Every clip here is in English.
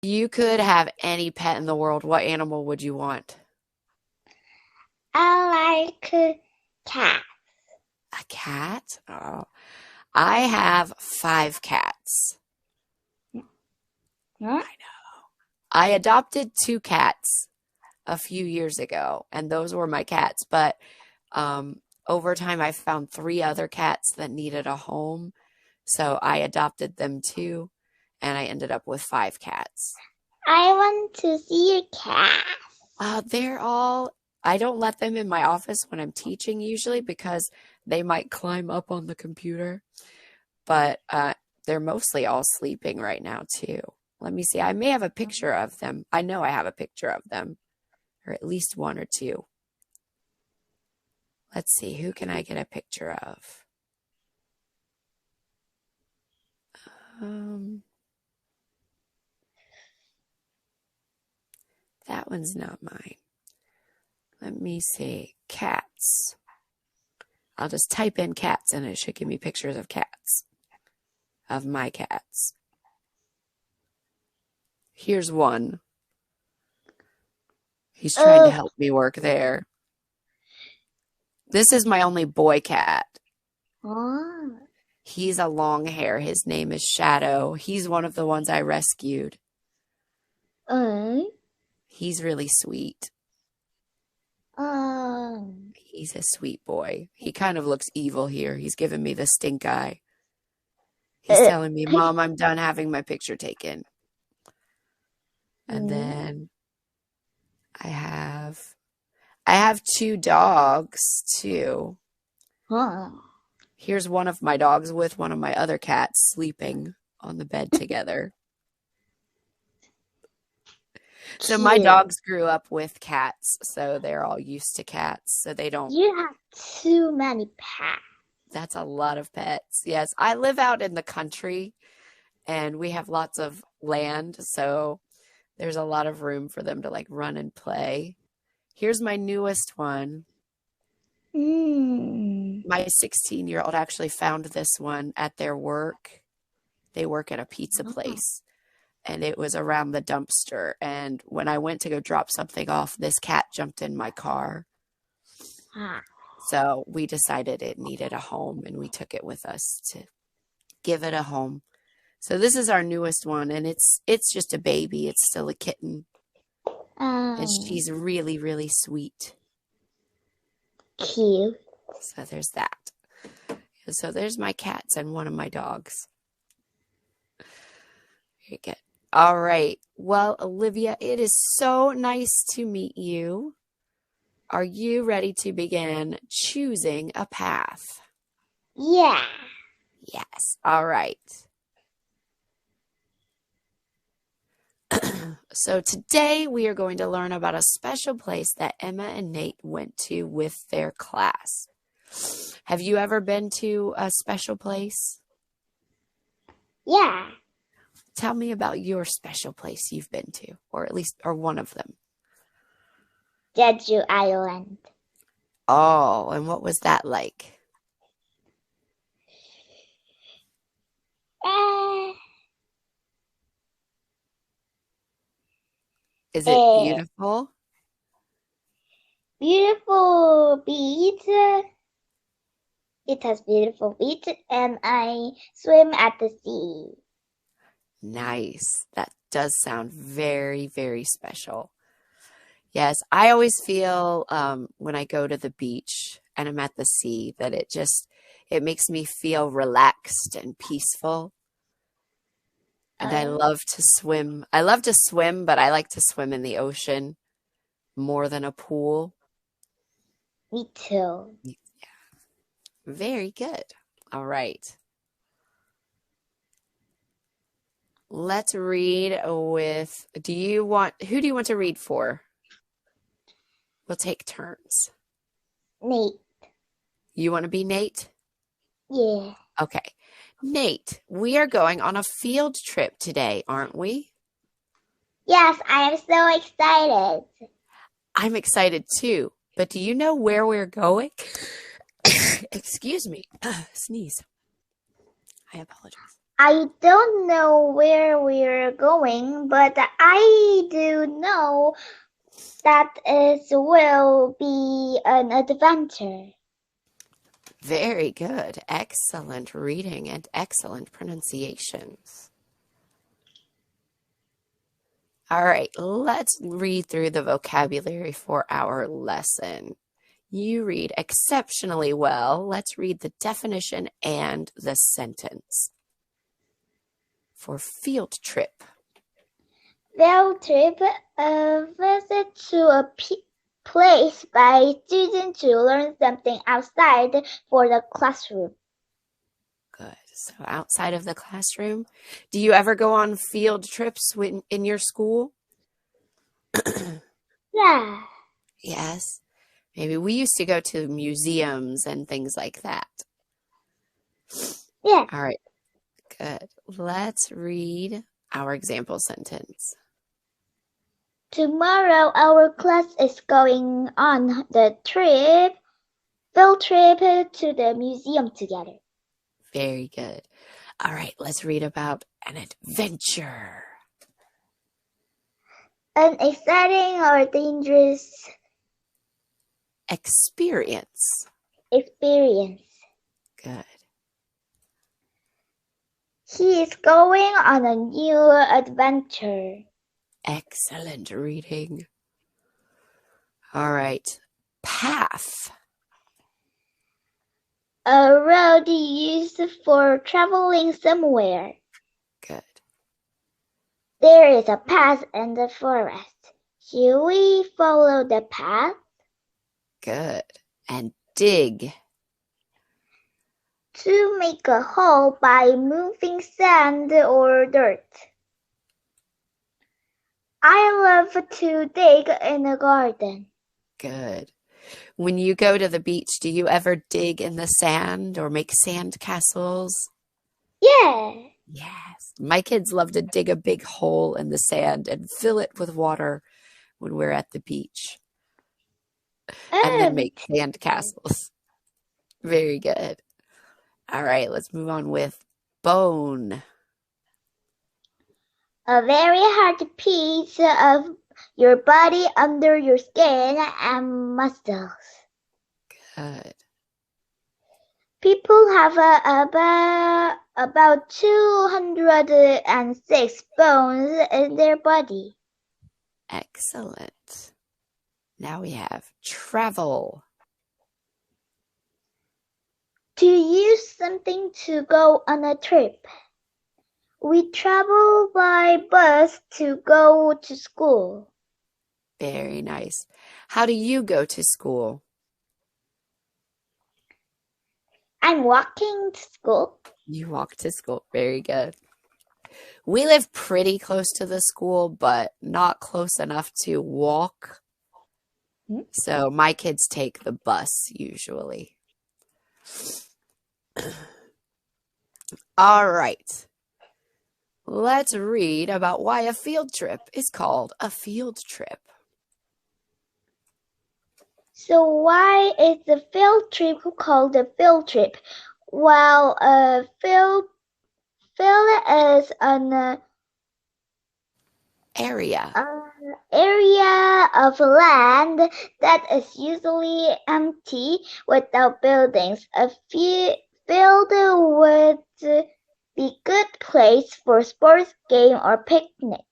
You could have any pet in the world. What animal would you want? I like cat. A cat? Oh, I have 5 cats. Huh? I adopted 2 cats a few years ago, and those were my cats. But over time, I found 3 other cats that needed a home. So I adopted them too, and I ended up with 5 cats. I want to see your cat. I don't let them in my office when I'm teaching usually because they might climb up on the computer, but they're mostly all sleeping right now too. Let me see. I may have a picture of them. I know I have a picture of them, or at least 1 or 2. Let's see. Who can I get a picture of? That one's not mine. Let me see. Cats. I'll just type in cats and it should give me pictures of cats. Of my cats. Here's one. He's trying to help me work there. This is my only boy cat. Oh. He's a long hair. His name is Shadow. He's one of the ones I rescued. He's really sweet. He's a sweet boy. He kind of looks evil here. He's giving me the stink eye. He's telling me, Mom, I'm done having my picture taken. And then I have 2 dogs too. Here's one of my dogs with one of my other cats sleeping on the bed together. So my dogs grew up with cats, so they're all used to cats, so they don't. You have too many pets. That's a lot of pets. Yes, I live out in the country and we have lots of land, so there's a lot of room for them to like run and play. Here's my newest one. My 16-year-old actually found this one at their work. They work at a pizza place. And it was around the dumpster. And when I went to go drop something off, this cat jumped in my car. So we decided it needed a home, and we took it with us to give it a home. So this is our newest one, and it's just a baby. It's still a kitten. And she's really, really sweet. Cute. So there's that. So there's my cats and one of my dogs. Very good. All right. Well, Olivia, it is so nice to meet you. Are you ready to begin choosing a path? Yeah. Yes. All right. So today we are going to learn about a special place that Emma and Nate went to with their class. Have you ever been to a special place? Yeah. Tell me about your special place you've been to, or one of them. Jeju Island. Oh, and what was that like? Is it beautiful? Beautiful beach. It has beautiful beach, and I swim at the sea. Nice. That does sound very, very special. Yes, I always feel when I go to the beach and I'm at the sea that it makes me feel relaxed and peaceful. And I love to swim. I love to swim, but I like to swim in the ocean more than a pool. Me too. Yeah. Very good. All right. Let's read with, who do you want to read for? We'll take turns. Nate. You want to be Nate? Yeah. Okay. Nate, we are going on a field trip today, aren't we? Yes, I am so excited. I'm excited too, but do you know where we're going? Excuse me. Sneeze. I apologize. I don't know where we're going, but I do know that it will be an adventure. Very good. Excellent reading and excellent pronunciations. All right, let's read through the vocabulary for our lesson. You read exceptionally well. Let's read the definition and the sentence. For field trip. Field trip, a visit to a place by students to learn something outside for the classroom. Good. So outside of the classroom, do you ever go on field trips in your school? Yeah. Yes. Maybe we used to go to museums and things like that. Yeah. All right. Good. Let's read our example sentence. Tomorrow our class is going on the field trip to the museum together. Very good. All right, let's read about an adventure. An exciting or dangerous Experience. experience. Good. He is going on a new adventure. Excellent reading. All right. Path. A road used for traveling somewhere. Good. There is a path in the forest. Should we follow the path? Good. And dig. To make a hole by moving sand or dirt. I love to dig in a garden. Good. When you go to the beach, do you ever dig in the sand or make sand castles? Yeah. Yes. My kids love to dig a big hole in the sand and fill it with water when we're at the beach. And then make sand castles. Very good. All right, let's move on with bone. A very hard piece of your body under your skin and muscles. Good. People have about 206 bones in their body. Excellent. Now we have travel. To use something to go on a trip. We travel by bus to go to school. Very nice. How do you go to school? I'm walking to school. You walk to school. Very good. We live pretty close to the school, but not close enough to walk. So my kids take the bus usually. All right. Let's read about why a field trip is called a field trip. So why is the field trip called a field trip? Well, a field is an Area. area of land that is usually empty without buildings. A field would be good place for sports game or picnic.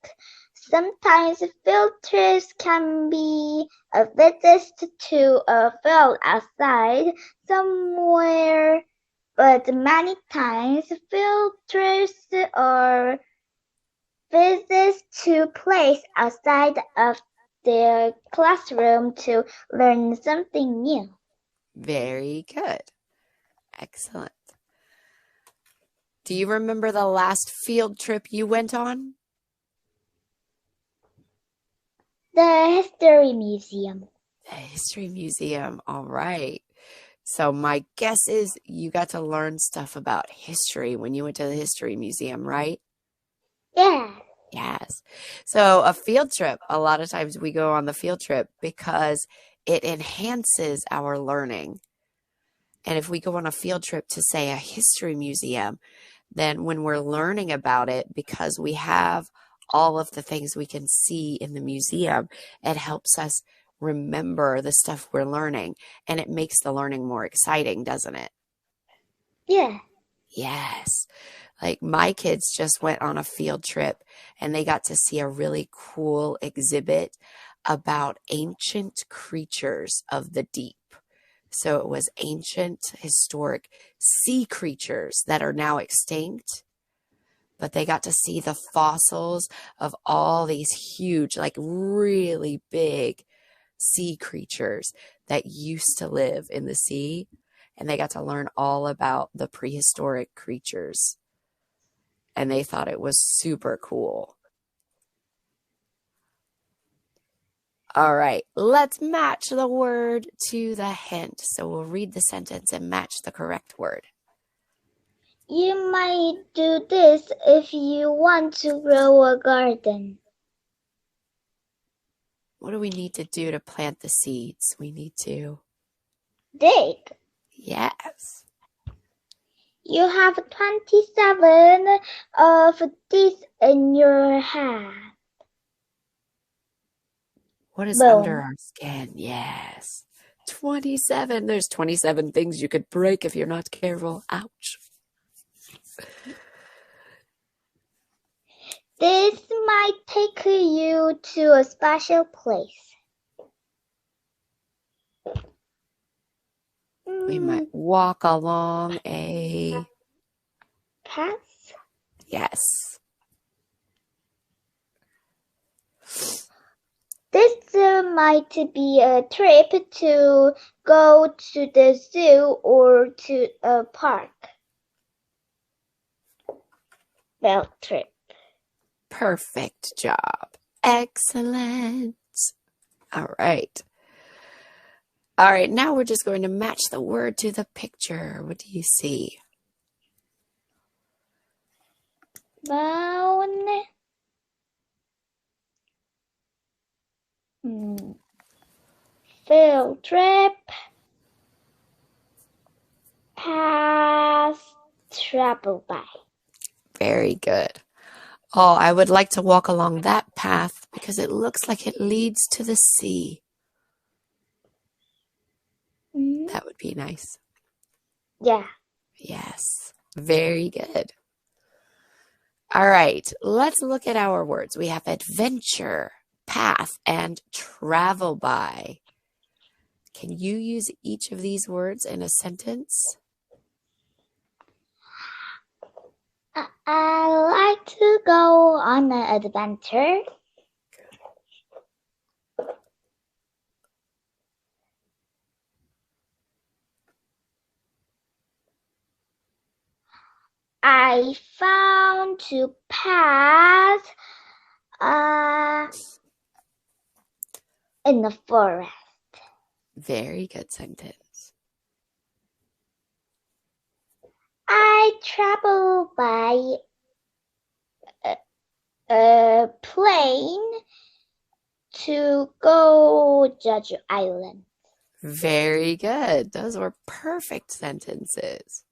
Sometimes field trips can be a visit to a field outside somewhere, but many times field trips are visits to place outside of their classroom to learn something new. Very good. Excellent. Do you remember the last field trip you went on? The History Museum. The History Museum. All right. So my guess is you got to learn stuff about history when you went to the History Museum, right? Yeah. Yes. So a field trip, a lot of times we go on the field trip because it enhances our learning. And if we go on a field trip to, say, a history museum, then when we're learning about it, because we have all of the things we can see in the museum, it helps us remember the stuff we're learning, and it makes the learning more exciting, doesn't it? Yeah. Yes. Like my kids just went on a field trip and they got to see a really cool exhibit about ancient creatures of the deep. So it was ancient, historic sea creatures that are now extinct, but they got to see the fossils of all these huge, like really big sea creatures that used to live in the sea. And they got to learn all about the prehistoric creatures. And they thought it was super cool. All right, let's match the word to the hint. So we'll read the sentence and match the correct word. You might do this if you want to grow a garden. What do we need to do to plant the seeds? We need to dig. Yes. You have 27 of these in your hand. What is Boom. under our skin? Yes. 27. There's 27 things you could break if you're not careful. Ouch. This might take you to a special place. We might walk along a path. Yes. This might be a trip to go to the zoo or to a park. Well, trip. Perfect job. Excellent. All right. All right, now we're just going to match the word to the picture. What do you see? Bone. Field trip. Path. Travel by. Very good. Oh, I would like to walk along that path because it looks like it leads to the sea. That would be nice. Yeah. Yes. Very good. All right. Let's look at our words. We have adventure, path, and travel by. Can you use each of these words in a sentence? I like to go on an adventure. I found to pass in the forest. Very good sentence. I travel by a plane to go Jeju Island. Very good. Those were perfect sentences.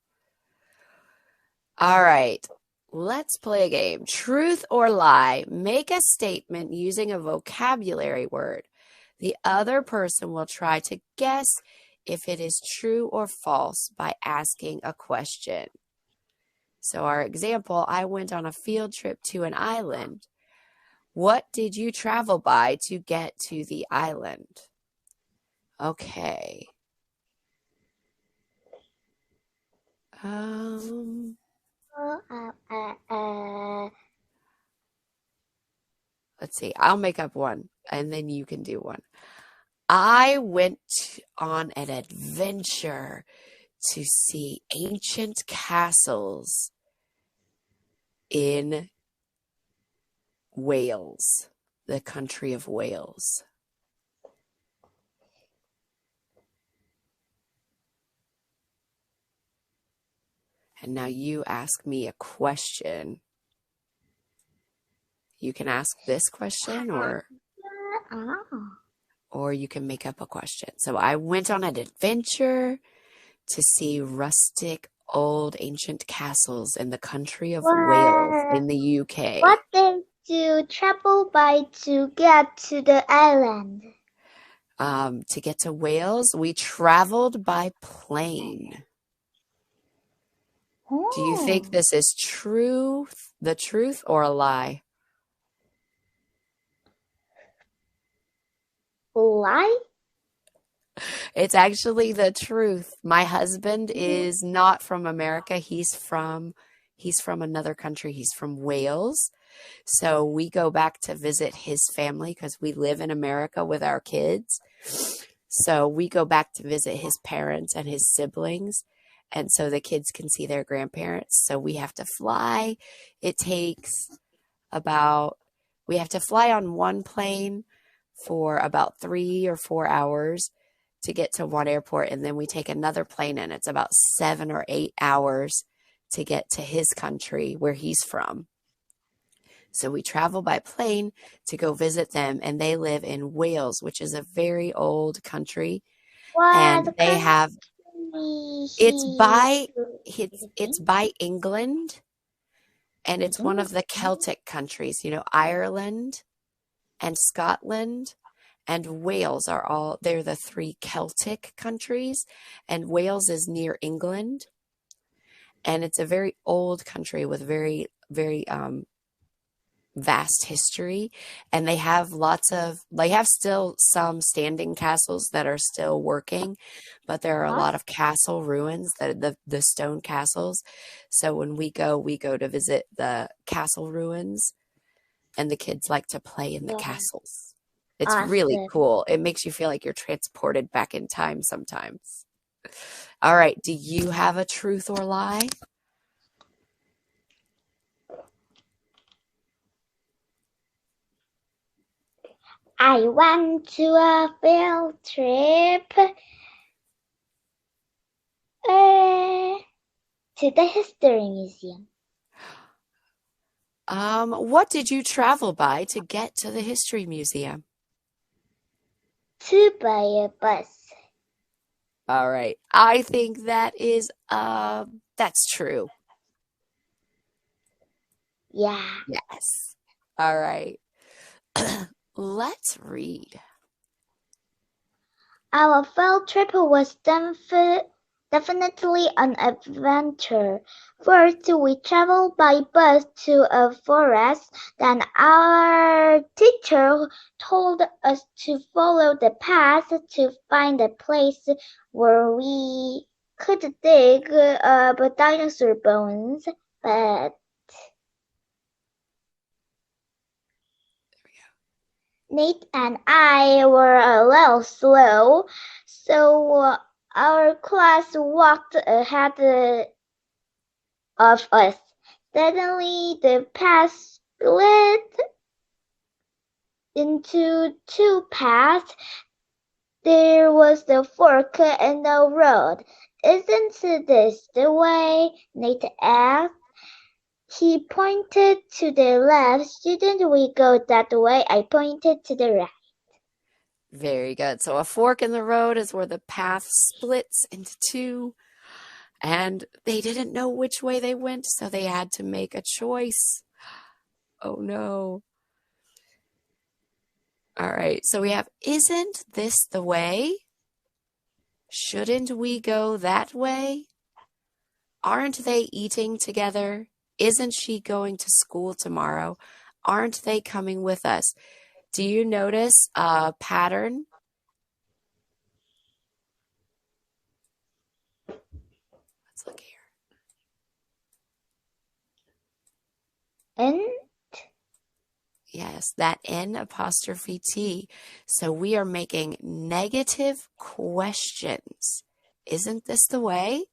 All right. Let's play a game. Truth or lie. Make a statement using a vocabulary word. The other person will try to guess if it is true or false by asking a question. So our example, I went on a field trip to an island. What did you travel by to get to the island? Okay. Let's see. I'll make up one and then you can do one. I went on an adventure to see ancient castles in Wales, the country of Wales. And now you ask me a question. You can ask this question or you can make up a question. So I went on an adventure to see rustic old ancient castles in the country of Wales What, in the UK. what did you travel by to get to the island? To get to Wales, we traveled by plane. Do you think Oh, this is the truth, or a lie? lie? It's actually the truth. My husband is not from America. He's from another country. He's from Wales. So we go back to visit his family because we live in America with our kids. So we go back to visit his parents and his siblings. And so the kids can see their grandparents. So we have to fly. It takes about, we have to fly on one plane for about 3 or 4 hours to get to one airport. And then we take another plane and it's about 7 or 8 hours to get to his country where he's from. So we travel by plane to go visit them, and they live in Wales, which is a very old country. And What they have country it's he by visiting? it's by England, and it's one of the Celtic countries. Ireland and Scotland and Wales they're the 3 Celtic countries, and Wales is near England, and it's a very old country with very, very vast history, and they have still some standing castles that are still working, but there are a lot of castle ruins, the stone castles. So when we go to visit the castle ruins, and the kids like to play in the Yeah, castles. It's really awesome. cool. It makes you feel like you're transported back in time sometimes. All right, do you have a truth or lie? I went to a field trip to the History Museum. What did you travel by to get to the History Museum? To buy a bus. All right. I think that's true. Yeah. Yes. All right. Let's read. Our field trip was definitely an adventure. First, we traveled by bus to a forest. Then our teacher told us to follow the path to find a place where we could dig up dinosaur bones. But Nate and I were a little slow, so our class walked ahead of us. Suddenly the path split into 2 paths. There was the fork in the road. "Isn't this the way?" Nate asked. He pointed to the left. "Shouldn't we go that way?" I pointed to the right. Very good. So a fork in the road is where the path splits into 2, and they didn't know which way they went, so they had to make a choice. Oh no. All right. So we have, isn't this the way? Shouldn't we go that way? Aren't they eating together? Isn't she going to school tomorrow? Aren't they coming with us? Do you notice a pattern? Let's look here. And Yes, that N''T. So we are making negative questions. Isn't this the way?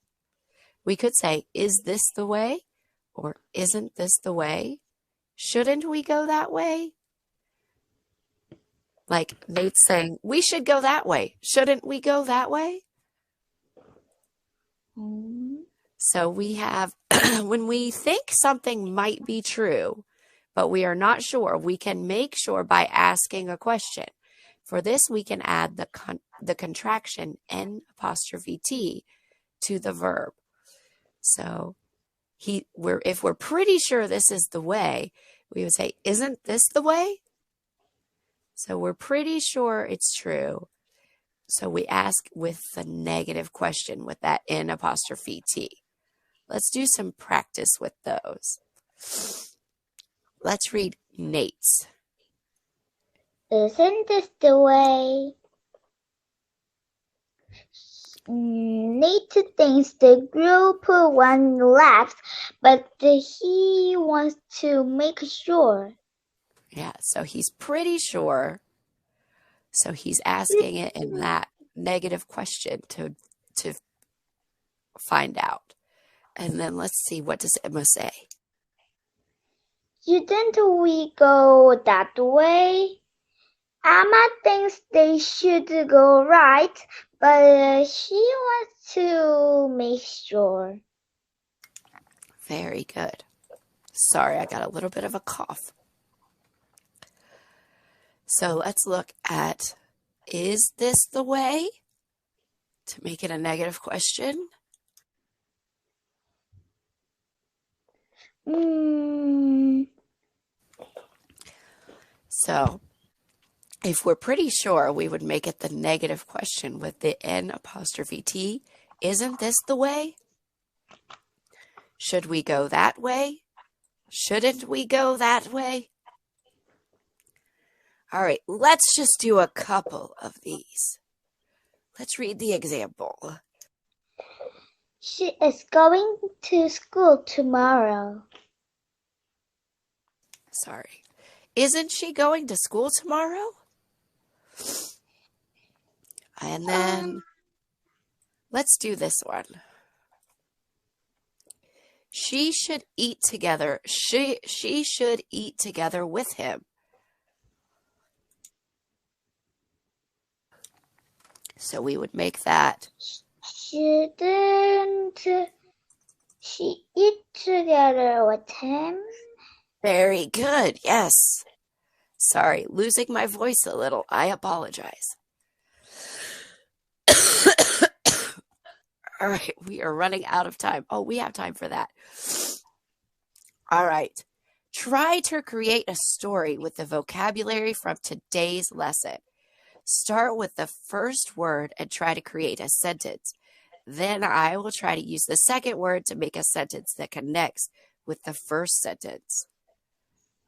We could say, is this the way? Or isn't this the way? Shouldn't we go that way? Like Nate's saying, we should go that way. Shouldn't we go that way? So we have, when we think something might be true, but we are not sure, we can make sure by asking a question. For this, we can add the contraction N''T to the verb. So if we're pretty sure this is the way, we would say, isn't this the way? So we're pretty sure it's true. So we ask with the negative question with that N apostrophe T. Let's do some practice with those. Let's read Nate's. Isn't this the way? Nate thinks the group one laughs, but he wants to make sure. Yeah, so he's pretty sure. So he's asking it in that negative question to find out. And then let's see, what does Emma say? Shouldn't we go that way? Emma thinks they should go right, but she wants to make sure. Very good. Sorry, I got a little bit of a cough. So let's look at, is this the way? To make it a negative question. So if we're pretty sure, we would make it the negative question with the N apostrophe T. Isn't this the way? Should we go that way? Shouldn't we go that way? All right, let's just do a couple of these. Let's read the example. She is going to school tomorrow. Sorry. Isn't she going to school tomorrow? And then let's do this one. She should eat together. She should eat together with him. So we would make that. Shouldn't she eat together with him? Very good. Yes. Sorry, losing my voice a little. I apologize. All right, we are running out of time. Oh, we have time for that. All right. Try to create a story with the vocabulary from today's lesson. Start with the first word and try to create a sentence. Then I will try to use the second word to make a sentence that connects with the first sentence.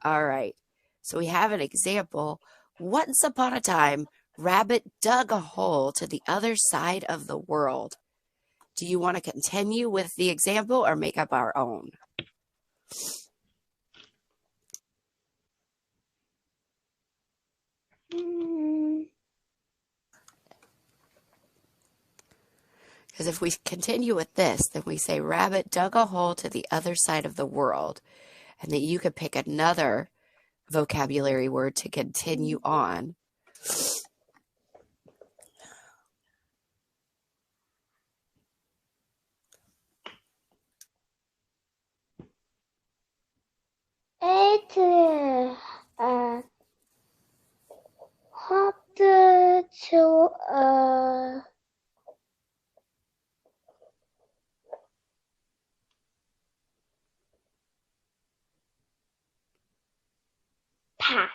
All right. So we have an example. Once upon a time, Rabbit dug a hole to the other side of the world. Do you want to continue with the example or make up our own? Because if we continue with this, then we say Rabbit dug a hole to the other side of the world. And then you could pick another vocabulary word to continue on. It hopped to a path.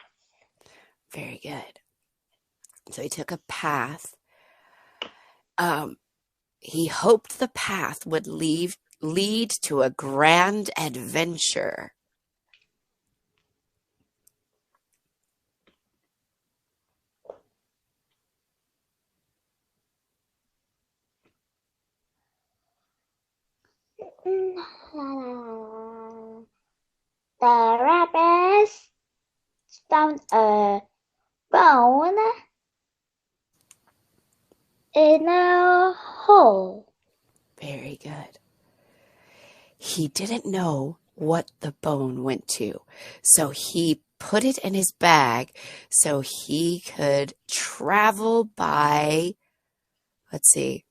Very good. So he took a path. He hoped the path would lead to a grand adventure. The rabbits found a bone in a hole. Very good. He didn't know what the bone went to, so he put it in his bag so he could travel by, let's see,